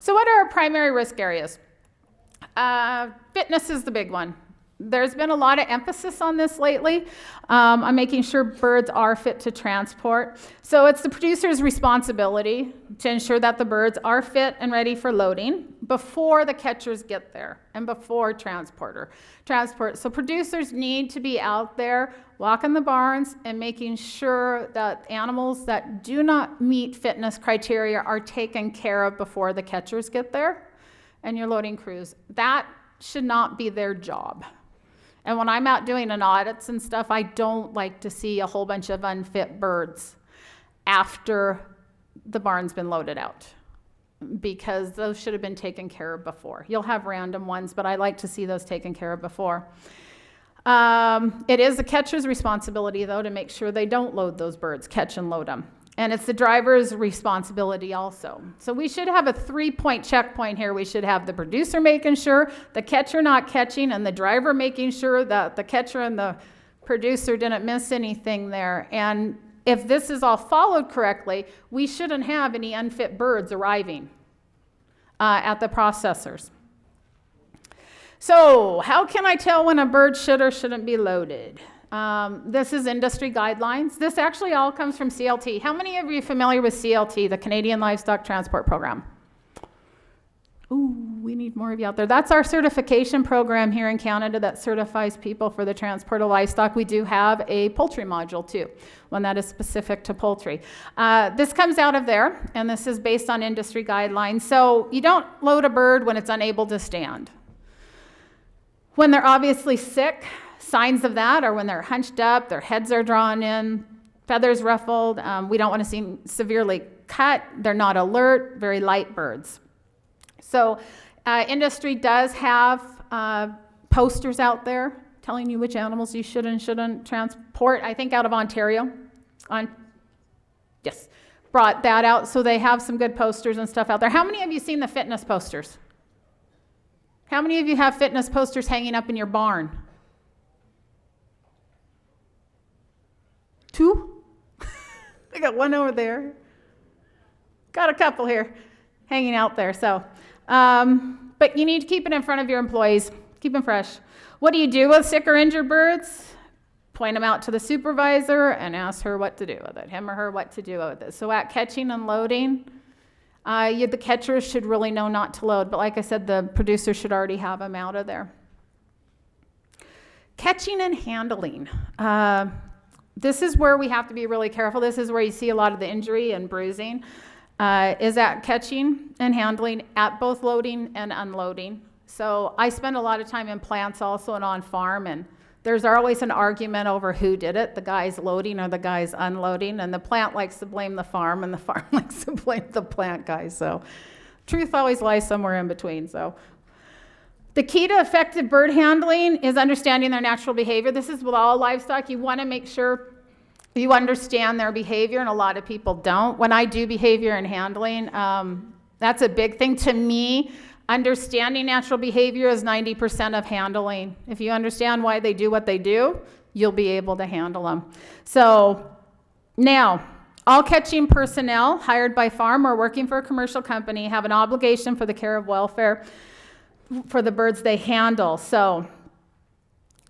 So what are our primary risk areas? Fitness is the big one. There's been a lot of emphasis on this lately, on making sure birds are fit to transport. So it's the producer's responsibility to ensure that the birds are fit and ready for loading before the catchers get there and before transport. So producers need to be out there walking the barns and making sure that animals that do not meet fitness criteria are taken care of before the catchers get there and your loading crews. That should not be their job. And when I'm out doing an audits and stuff, I don't like to see a whole bunch of unfit birds after the barn's been loaded out, because those should have been taken care of before. You'll have random ones, but I like to see those taken care of before. It is the catcher's responsibility, though, to make sure they don't load those birds, catch and load them. And it's the driver's responsibility also. So we should have a 3-point checkpoint here. We should have the producer making sure, the catcher not catching, and the driver making sure that the catcher and the producer didn't miss anything there. And if this is all followed correctly, we shouldn't have any unfit birds arriving at the processors. So how can I tell when a bird should or shouldn't be loaded? This is industry guidelines. This actually all comes from CLT. How many of you are familiar with CLT, the Canadian Livestock Transport Program? Ooh, we need more of you out there. That's our certification program here in Canada that certifies people for the transport of livestock. We do have a poultry module too, one that is specific to poultry. This comes out of there, and this is based on industry guidelines. So you don't load a bird when it's unable to stand. When they're obviously sick, signs of that are when they're hunched up, their heads are drawn in, feathers ruffled. We don't want to see severely cut. They're not alert, very light birds. So industry does have posters out there telling you which animals you should and shouldn't transport. I think out of Ontario, brought that out. So they have some good posters and stuff out there. How many of you seen the fitness posters? How many of you have fitness posters hanging up in your barn? 2? I got one over there. Got a couple here hanging out there. So, but you need to keep it in front of your employees. Keep them fresh. What do you do with sick or injured birds? Point them out to the supervisor and ask her what to do with it, him or her what to do with it. So at catching and loading, the catchers should really know not to load. But like I said, the producer should already have them out of there. Catching and handling. This is where we have to be really careful. This is where you see a lot of the injury and bruising, is at catching and handling at both loading and unloading. So I spend a lot of time in plants also and on farm, and there's always an argument over who did it, the guy's loading or the guy's unloading, and the plant likes to blame the farm and the farm likes to blame the plant guy. So truth always lies somewhere in between. So the key to effective bird handling is understanding their natural behavior. This is with all livestock. You want to make sure you understand their behavior, and a lot of people don't. When I do behavior and handling, that's a big thing to me. Understanding natural behavior is 90% of handling. If you understand why they do what they do, you'll be able to handle them. So now, all catching personnel hired by farm or working for a commercial company have an obligation for the care of welfare for the birds they handle. So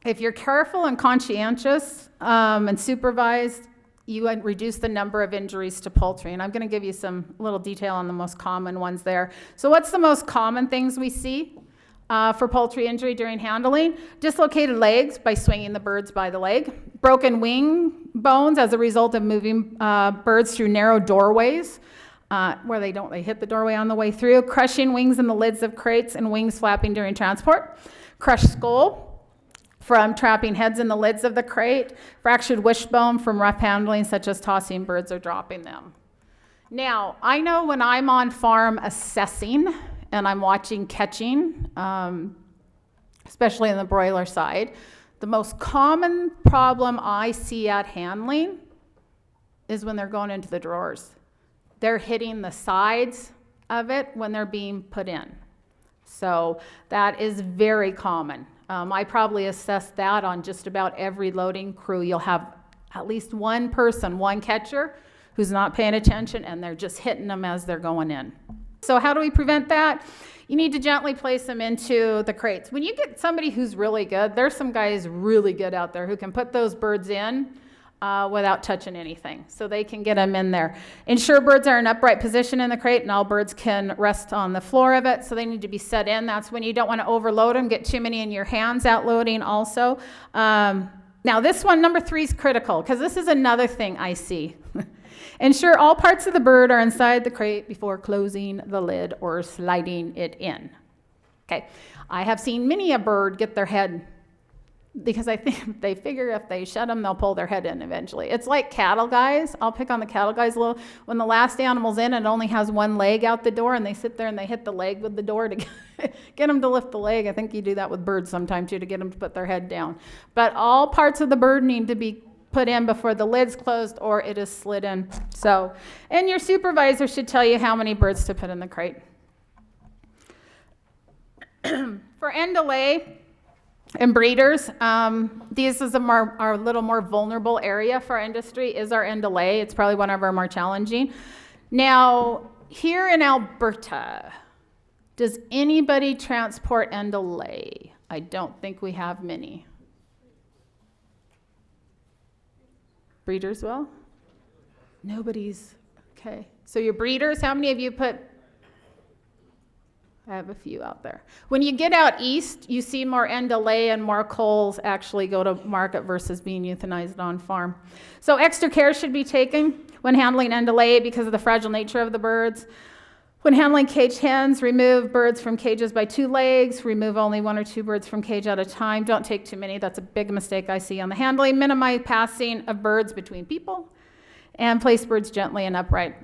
if you're careful and conscientious and supervised, you would reduce the number of injuries to poultry. And I'm going to give you some little detail on the most common ones there. So what's the most common things we see for poultry injury during handling? Dislocated legs by swinging the birds by the leg. Broken wing bones as a result of moving birds through narrow doorways where they hit the doorway on the way through. Crushing wings in the lids of crates and wings flapping during transport. Crushed skull from trapping heads in the lids of the crate. Fractured wishbone from rough handling, such as tossing birds or dropping them. Now, I know when I'm on farm assessing and I'm watching catching, especially on the broiler side, the most common problem I see at handling is when they're going into the drawers. They're hitting the sides of it when they're being put in. So that is very common. I probably assess that on just about every loading crew. You'll have at least one person, one catcher, who's not paying attention, and they're just hitting them as they're going in. So how do we prevent that? You need to gently place them into the crates. When you get somebody who's really good, there's some guys really good out there who can put those birds in without touching anything. So they can get them in there. Ensure birds are in upright position in the crate, and all birds can rest on the floor of it. So they need to be set in. That's when you don't want to overload them, get too many in your hands out loading also. Now this one, number 3, is critical, because this is another thing I see. Ensure all parts of the bird are inside the crate before closing the lid or sliding it in. Okay, I have seen many a bird get their head, because I think they figure if they shut them, they'll pull their head in eventually. It's like cattle guys. I'll pick on the cattle guys a little. When the last animal's in, it only has one leg out the door, and they sit there and they hit the leg with the door to get them to lift the leg. I think you do that with birds sometime too, to get them to put their head down. But all parts of the bird need to be put in before the lid's closed or it is slid in. So, and your supervisor should tell you how many birds to put in the crate. For end delay and breeders, this is our little more vulnerable area for our industry, is our end delay. It's probably one of our more challenging. Now, here in Alberta, does anybody transport end delay? I don't think we have many. Breeders will? Nobody's, okay. So your breeders, how many of you put? I have a few out there. When you get out east, you see more end delay and more culls actually go to market versus being euthanized on farm. So extra care should be taken when handling end delay because of the fragile nature of the birds. When handling caged hens, remove birds from cages by 2 legs. Remove only 1 or 2 birds from cage at a time. Don't take too many. That's a big mistake I see on the handling. Minimize passing of birds between people. And place birds gently and upright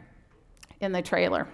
in the trailer.